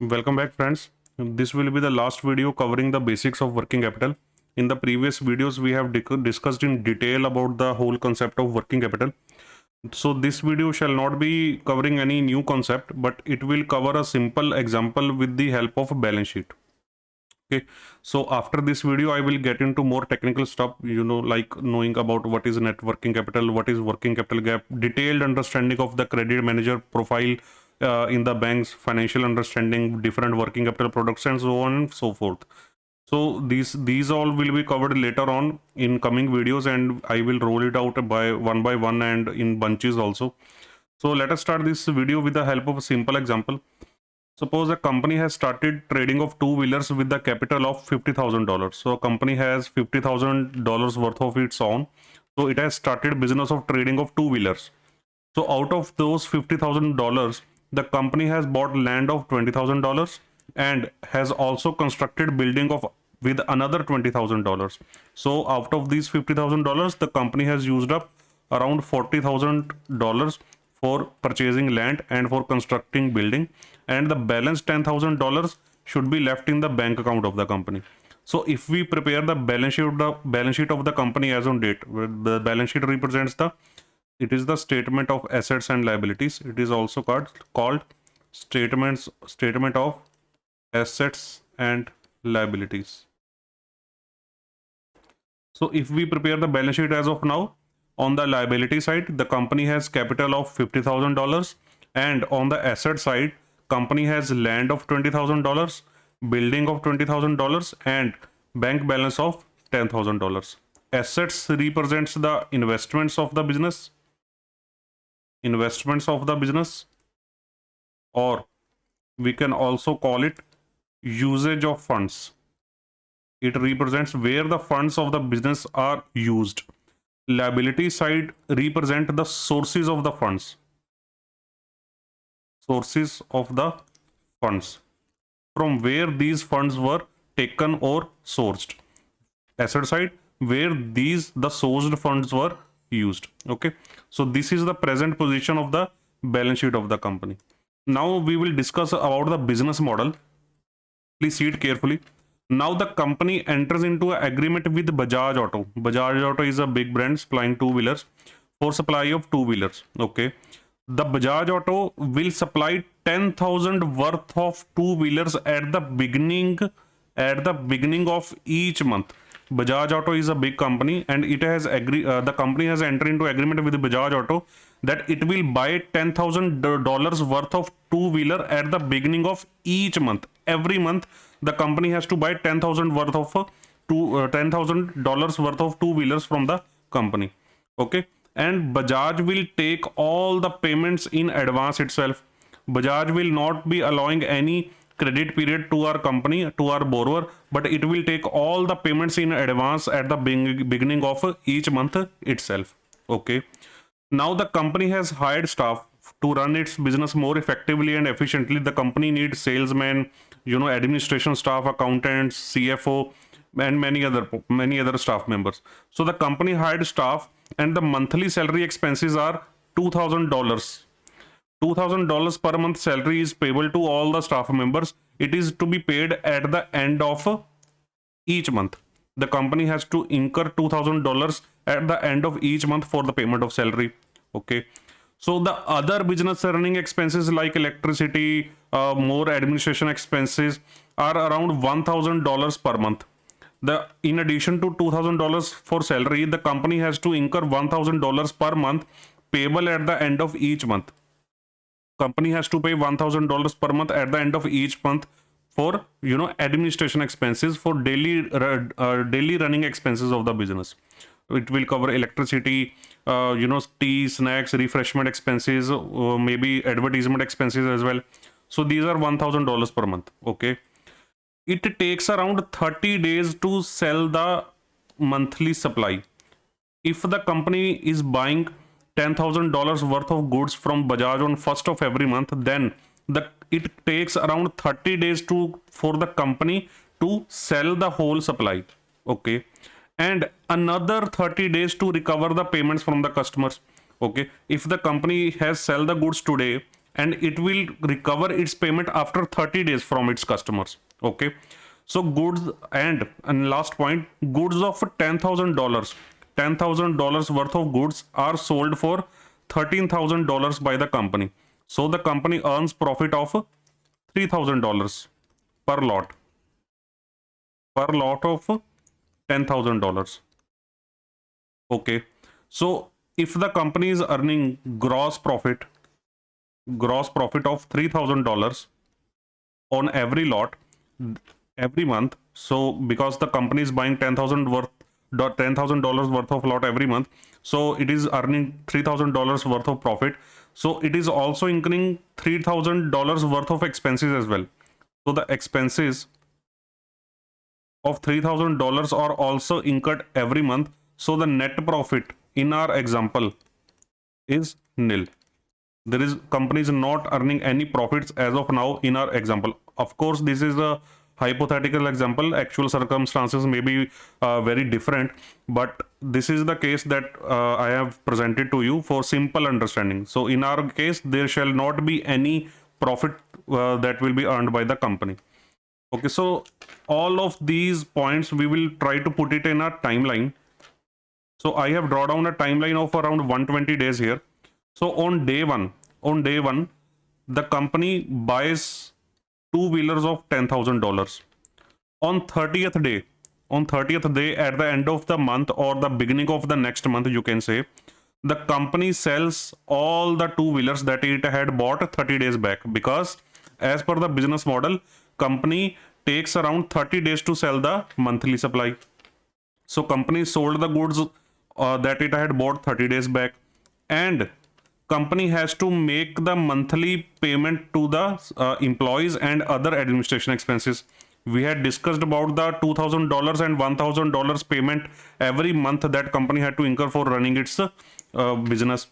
Welcome back, friends. This will be the last video covering the basics of working capital. In the previous videos, we have discussed in detail about the whole concept of working capital. So this video shall not be covering any new concept, but it will cover a simple example with the help of a balance sheet. Okay, so after this video, I will get into more technical stuff, like knowing about what is net working capital, what is working capital gap, detailed understanding of the credit manager profile in the bank's financial understanding, different working capital products, and so on and so forth. So these all will be covered later on in coming videos, and I will roll it out by one and in bunches also. So let us start this video with the help of a simple example. Suppose a company has started trading of two-wheelers with the capital of $50,000. So a company has $50,000 worth of its own. So it has started business of trading of two-wheelers. So out of those $50,000, the company has bought land of $20,000 and has also constructed building of with another $20,000. So out of these $50,000, the company has used up around $40,000 for purchasing land and for constructing building, and the balance $10,000 should be left in the bank account of the company. So if we prepare the balance sheet of the company as on date, the balance sheet represents it is the statement of assets and liabilities. It is also called statement of assets and liabilities. So if we prepare the balance sheet as of now, on the liability side, the company has capital of $50,000, and on the asset side, company has land of $20,000, building of $20,000, and bank balance of $10,000. Assets represents the investments of the business, or we can also call it usage of funds. It represents where the funds of the business are used. Liability side represent the sources of the funds. From where these funds were taken or sourced. Asset side, where the sourced funds were used. Okay, so this is the present position of the balance sheet of the company. Now we will discuss about the business model. Please see it carefully. Now the company enters into an agreement with Bajaj Auto. Bajaj Auto is a big brand supplying two-wheelers for supply of two-wheelers. Okay, the Bajaj Auto will supply 10,000 worth of two-wheelers at the beginning of each month. Bajaj Auto is a big company, and it has the company has entered into agreement with Bajaj Auto that it will buy $10,000 worth of two-wheeler at the beginning of each month. Every month, the company has to buy $10,000 worth of $10,000 worth of two-wheelers from the company. Okay, and Bajaj will take all the payments in advance itself. Bajaj will not be allowing any credit period to our company, to our borrower, but it will take all the payments in advance at the beginning of each month itself. Okay, now the company has hired staff to run its business more effectively and efficiently. The company needs salesmen, administration staff, accountants, CFO, and many other staff members. So the company hired staff, and the monthly salary expenses are $2,000. $2,000 per month salary is payable to all the staff members. It is to be paid at the end of each month. The company has to incur $2,000 at the end of each month for the payment of salary. Okay, so the other business running expenses like electricity, more administration expenses are around $1,000 per month. In addition to $2,000 for salary, the company has to incur $1,000 per month payable at the end of each month. Company has to pay $1,000 per month at the end of each month for administration expenses, for daily running expenses of the business. It will cover electricity, tea, snacks, refreshment expenses, maybe advertisement expenses as well. So these are $1,000 per month. Okay, it takes around 30 days to sell the monthly supply. If the company is buying $10,000 worth of goods from Bajaj on 1st of every month, then it takes around 30 days for the company to sell the whole supply. Okay, and another 30 days to recover the payments from the customers. Okay, if the company has sell the goods today and it will recover its payment after 30 days from its customers. Okay, so goods, and last point, goods of $10,000, $10,000 worth of goods are sold for $13,000 by the company. So the company earns profit of $3,000 per lot, of $10,000. Okay, so if the company is earning gross profit of $3,000 on every lot every month, so because the company is buying $10,000 worth of lot every month, so it is earning $3,000 worth of profit. So it is also incurring $3,000 worth of expenses as well. So the expenses of $3,000 are also incurred every month. So the net profit in our example is nil. There is company is not earning any profits as of now in our example. Of course, this is a hypothetical example. Actual circumstances may be very different, but this is the case that I have presented to you for simple understanding. So in our case, there shall not be any profit that will be earned by the company. Okay, so all of these points we will try to put it in a timeline. So I have drawn down a timeline of around 120 days here. So on day one, the company buys two-wheelers of $10,000. On 30th day, at the end of the month or the beginning of the next month, you can say, the company sells all the two-wheelers that it had bought 30 days back, because as per the business model, company takes around 30 days to sell the monthly supply. So company sold the goods that it had bought 30 days back, and company has to make the monthly payment to the employees and other administration expenses. We had discussed about the $2,000 and $1,000 payment every month that company had to incur for running its business.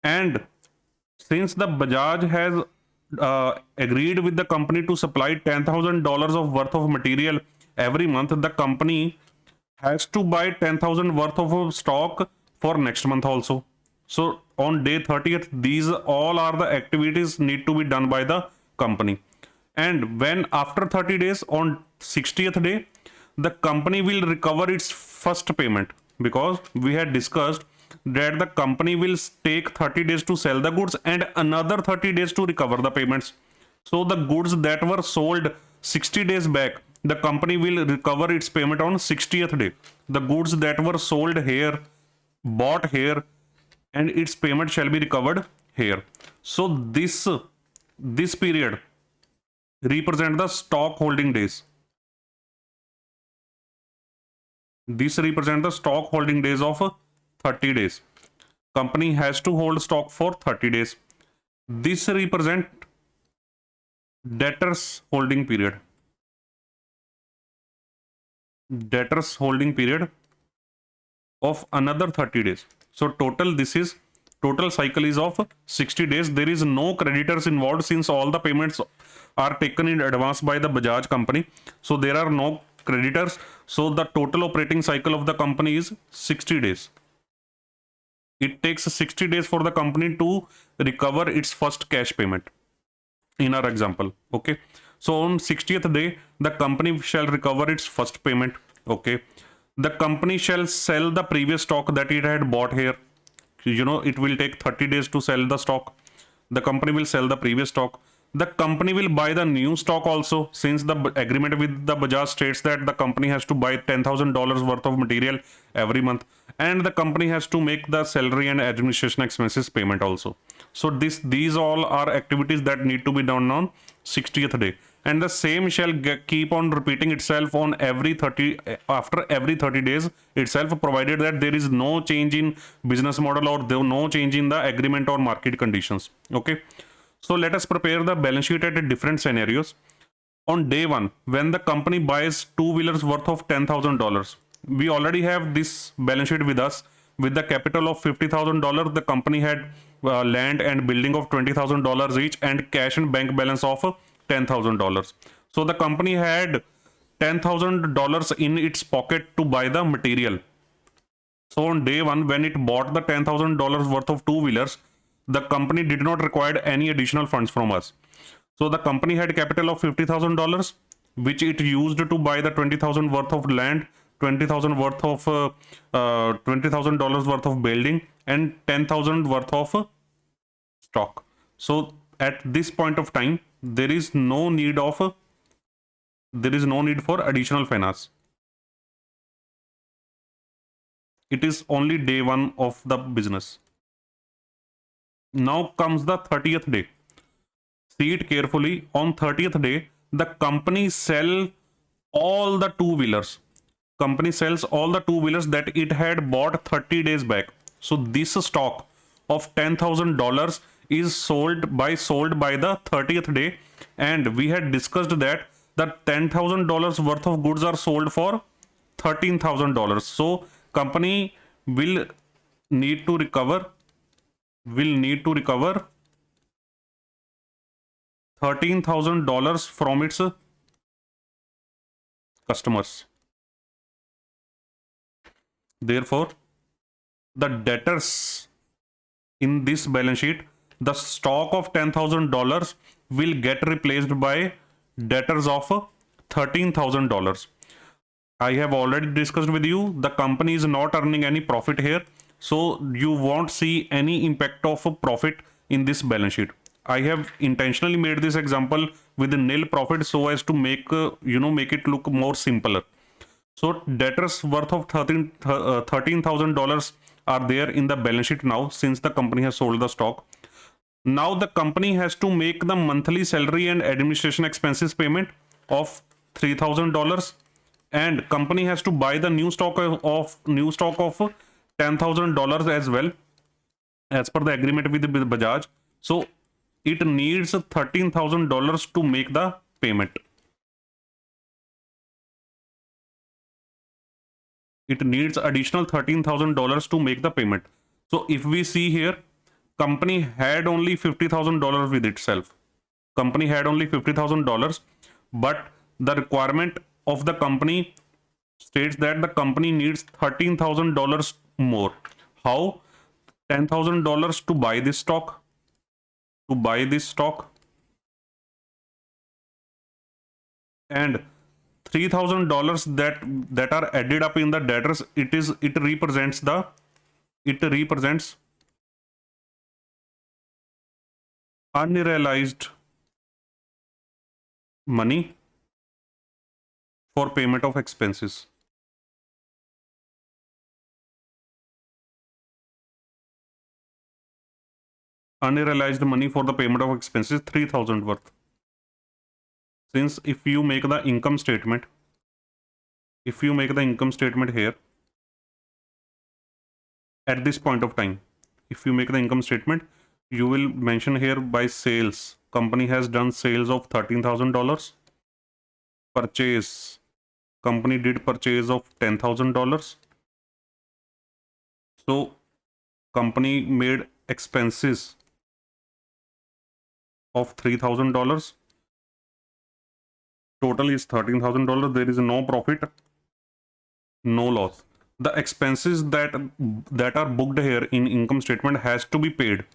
And since the Bajaj has agreed with the company to supply $10,000 of worth of material every month, the company has to buy 10,000 worth of stock for next month also. So on day 30th, these all are the activities need to be done by the company. And when after 30 days, on 60th day, the company will recover its first payment, because we had discussed that the company will take 30 days to sell the goods and another 30 days to recover the payments. So the goods that were sold 60 days back, the company will recover its payment on 60th day. The goods that were sold here, bought here, and its payment shall be recovered here. So this period represent the stock holding days. This represent the stock holding days of 30 days. Company has to hold stock for 30 days. This represent debtors holding period. Debtors holding period of another 30 days. So total cycle is of 60 days. There is no creditors involved since all the payments are taken in advance by the Bajaj company. So there are no creditors. So the total operating cycle of the company is 60 days. It takes 60 days for the company to recover its first cash payment in our example. Okay. So on 60th day, the company shall recover its first payment. Okay. The company shall sell the previous stock that it had bought here. It will take 30 days to sell the stock. The company will sell the previous stock. The company will buy the new stock also, since the agreement with the Bajaj states that the company has to buy $10,000 worth of material every month, and the company has to make the salary and administration expenses payment also. So these all are activities that need to be done on 60th day, and the same shall keep on repeating itself on after every 30 days itself, provided that there is no change in business model or there no change in the agreement or market conditions. Okay. So let us prepare the balance sheet at different scenarios. On day one, when the company buys two-wheelers worth of $10,000, we already have this balance sheet with us. With the capital of $50,000, the company had land and building of $20,000 each, and cash and bank balance of $10,000. So the company had $10,000 in its pocket to buy the material. So on day one, when it bought the $10,000 worth of two-wheelers, the company did not require any additional funds from us. So the company had capital of $50,000, which it used to buy the 20,000 worth of land, 20,000 worth of $20,000 worth of building, and 10,000 worth of stock. So at this point of time, there is no need for additional finance. It is only day one of the business. Now comes the 30th day. See it carefully. On 30th day, the company sell all the two-wheelers. Company sells all the two-wheelers that it had bought 30 days back. So this stock of $10,000 is sold by the 30th day, and we had discussed that the $10,000 worth of goods are sold for $13,000. So company will need to recover $13,000 from its customers. Therefore, the debtors in this balance sheet, the stock of $10,000 will get replaced by debtors of $13,000. I have already discussed with you, the company is not earning any profit here, so you won't see any impact of a profit in this balance sheet. I have intentionally made this example with nil profit so as to make make it look more simpler. So debtors worth of $13,000 are there in the balance sheet now, since the company has sold the stock. Now the company has to make the monthly salary and administration expenses payment of $3,000, and company has to buy the new stock of $10,000 as well, as per the agreement with Bajaj. So it needs $13,000 to make the payment. It needs additional $13,000 to make the payment. So if we see here, company had only $50,000 with itself. Company had only $50,000, but the requirement of the company states that the company needs $13,000 more. How? $10,000 to buy this stock. And $3,000 that are added up in the debtors, it represents unrealized money for payment of expenses. Unrealized money for the payment of expenses, 3,000 worth. Since if you make the income statement here at this point of time, if you make the income statement, you will mention here by sales. Company has done sales of $13,000. Purchase. Company did purchase of $10,000. So company made expenses of $3,000. Total is $13,000. There is no profit, no loss. The expenses that are booked here in income statement has to be paid.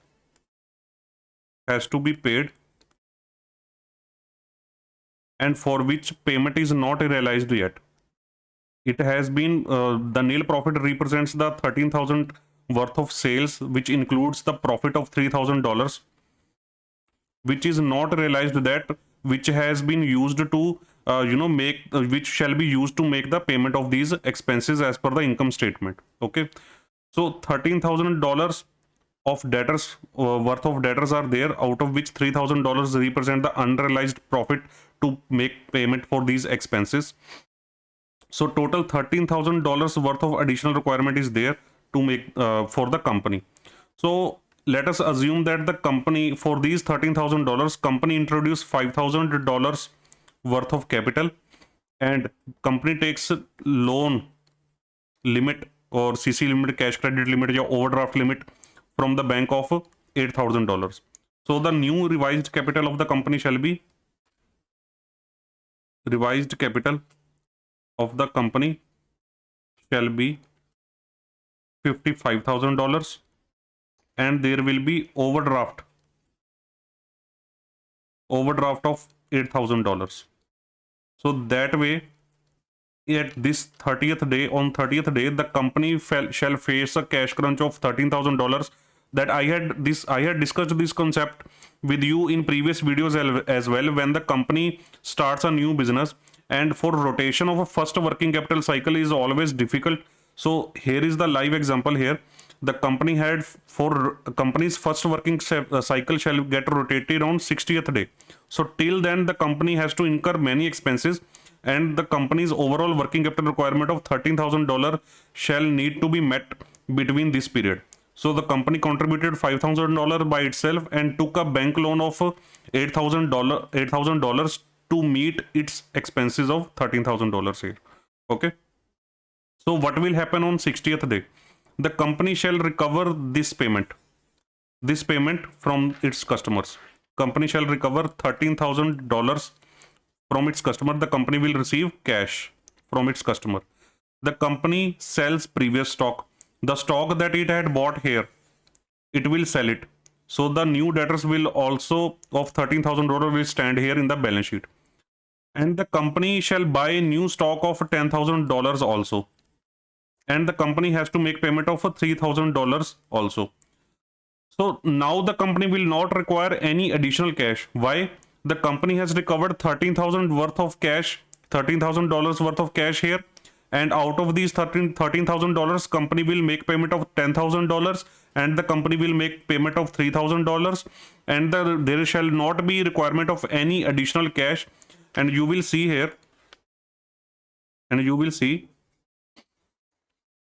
And for which payment is not realized yet. It has been the nil profit represents the 13,000 worth of sales, which includes the profit of $3,000, which is not realized, that which has been used to which shall be used to make the payment of these expenses as per the income statement. Okay, so $13,000 of debtors worth of debtors are there, out of which $3,000 represent the unrealized profit to make payment for these expenses. So total $13,000 worth of additional requirement is there to make for the company. So let us assume that the company, for these $13,000, company introduced $5,000 worth of capital, and company takes loan limit or CC limit, cash credit limit, or overdraft limit from the bank of $8,000. So the new revised capital of the company shall be $55,000, and there will be overdraft of $8,000. So that way, at this 30th day, on 30th day, the company shall face a cash crunch of $13,000. That I had discussed this concept with you in previous videos as well. When the company starts a new business, and for rotation of a first working capital cycle is always difficult. So here is the live example here. The company had, for company's first working cycle shall get rotated on 60th day. So till then the company has to incur many expenses, and the company's overall working capital requirement of $13,000 shall need to be met between this period. So the company contributed $5,000 by itself and took a bank loan of $8,000 to meet its expenses of $13,000 here. Okay. So what will happen on 60th day? The company shall recover this payment from its customers. Company shall recover $13,000 from its customer. The company will receive cash from its customer. The company sells previous stock. The stock that it had bought here, it will sell it. So the new debtors will also of $13,000 will stand here in the balance sheet. And the company shall buy new stock of $10,000 also. And the company has to make payment of $3,000 also. So now the company will not require any additional cash. Why? The company has recovered $13,000 worth of cash, $13,000 worth of cash here. And out of these $13,000, company will make payment of $10,000, and the company will make payment of $3,000, and there shall not be requirement of any additional cash. And you will see here, and you will see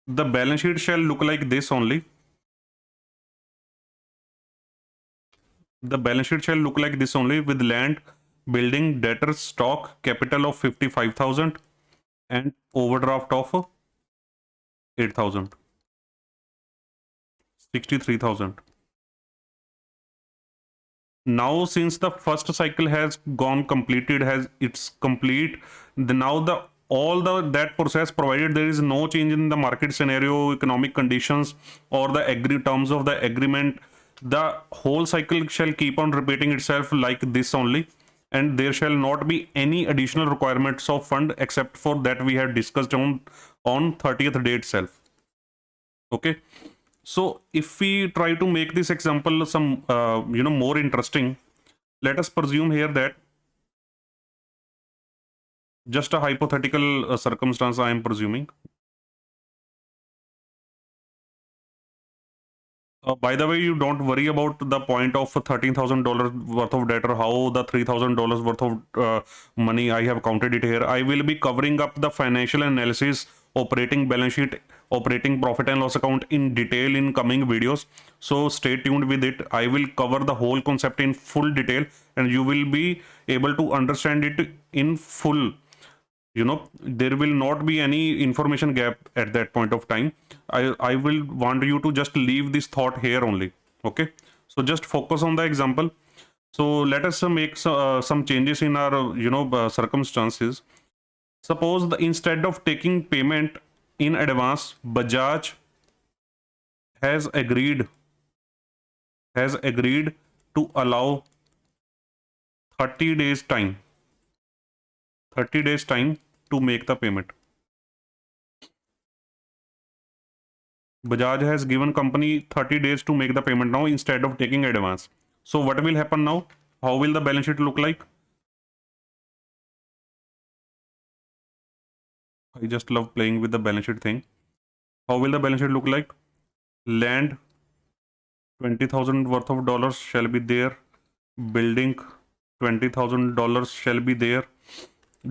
the balance sheet shall look like this only. The balance sheet shall look like this only, with land, building, debtors, stock, capital of 55,000 and overdraft of 8,000, 63,000. Now since the first cycle has gone completed, has it's complete, now the all the that process, provided there is no change in the market scenario, economic conditions, or the terms of the agreement, the whole cycle shall keep on repeating itself like this only, and there shall not be any additional requirements of fund except for that we had discussed on 30th day itself. Okay. So if we try to make this example some more interesting, let us presume here that just a hypothetical circumstance I am presuming. By the way, you don't worry about the point of $13,000 worth of debt, or how the $3,000 worth of money I have counted it here. I will be covering up the financial analysis, operating balance sheet, operating profit and loss account in detail in coming videos. So stay tuned with it. I will cover the whole concept in full detail, and you will be able to understand it in full. There will not be any information gap at that point of time. I will want you to just leave this thought here only. Okay, so just focus on the example. So let us make some changes in our circumstances. Suppose instead of taking payment in advance, Bajaj has agreed to allow 30 days time to make the payment. Bajaj has given company 30 days to make the payment now instead of taking advance. So what will happen now? How will the balance sheet look like? I just love playing with the balance sheet thing. How will the balance sheet look like? Land, 20,000 worth of dollars shall be there. Building, $20,000 shall be there.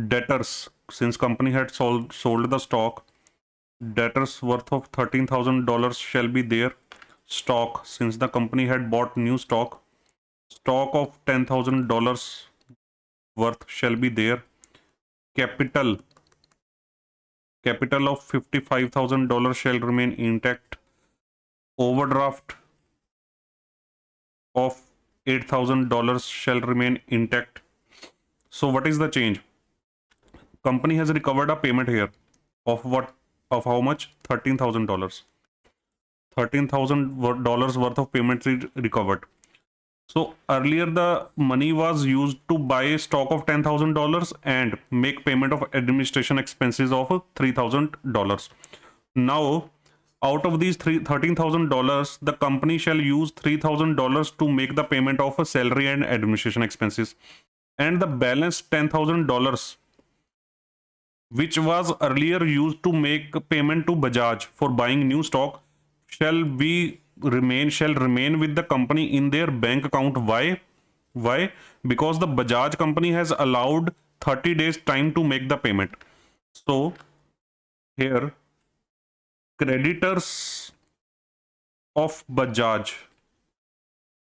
Debtors, since company had sold the stock, debtors worth of $13,000 shall be there. Stock, since the company had bought new stock of $10,000 worth shall be there. Capital of $55,000 shall remain intact. Overdraft of $8,000 shall remain intact. So what is the change? Company has recovered a payment here of what? Of how much? $13,000. $13,000 worth of payments is recovered. So earlier the money was used to buy stock of $10,000 and make payment of administration expenses of $3,000. Now, out of these $13,000, the company shall use $3,000 to make the payment of a salary and administration expenses, and the balance $10,000, which was earlier used to make payment to Bajaj for buying new stock, shall remain with the company in their bank account. Why? Because the Bajaj company has allowed 30 days time to make the payment. So here, creditors of Bajaj,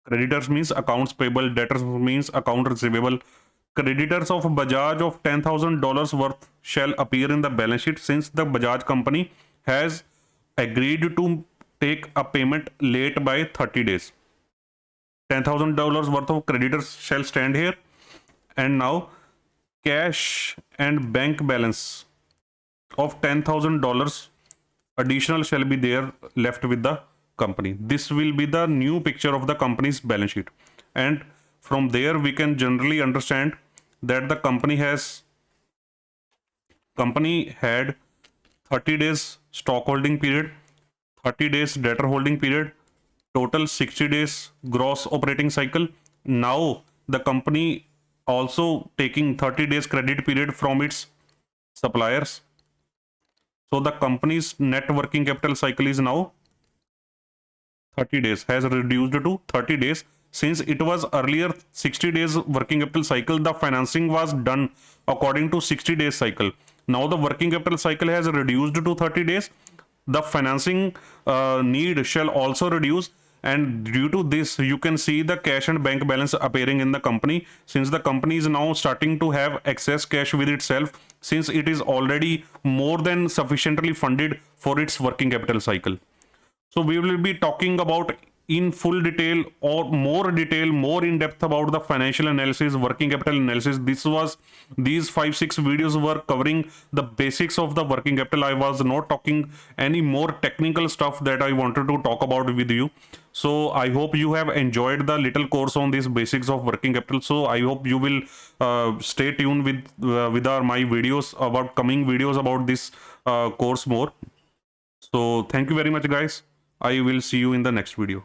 creditors means accounts payable, debtors means account receivable. Creditors of Bajaj of $10,000 worth shall appear in the balance sheet, since the Bajaj company has agreed to take a payment late by 30 days. $10,000 worth of creditors shall stand here. And now cash and bank balance of $10,000 additional shall be there left with the company. This will be the new picture of the company's balance sheet. And from there we can generally understand that the company had 30 days stock holding period, 30 days debtor holding period, total 60 days gross operating cycle. Now the company also taking 30 days credit period from its suppliers. So the company's net working capital cycle is now 30 days, has reduced to 30 days. Since it was earlier 60 days working capital cycle, the financing was done according to 60 days cycle. Now the working capital cycle has reduced to 30 days. The financing need shall also reduce, and due to this you can see the cash and bank balance appearing in the company, since the company is now starting to have excess cash with itself, since it is already more than sufficiently funded for its working capital cycle. So we will be talking about in full detail or more in depth about the financial analysis, working capital analysis. These 5-6 videos were covering the basics of the working capital. I was not talking any more technical stuff that I wanted to talk about with you. So I hope you have enjoyed the little course on these basics of working capital. So I hope you will stay tuned with my videos, about coming videos about this course more. So thank you very much, guys. I will see you in the next video.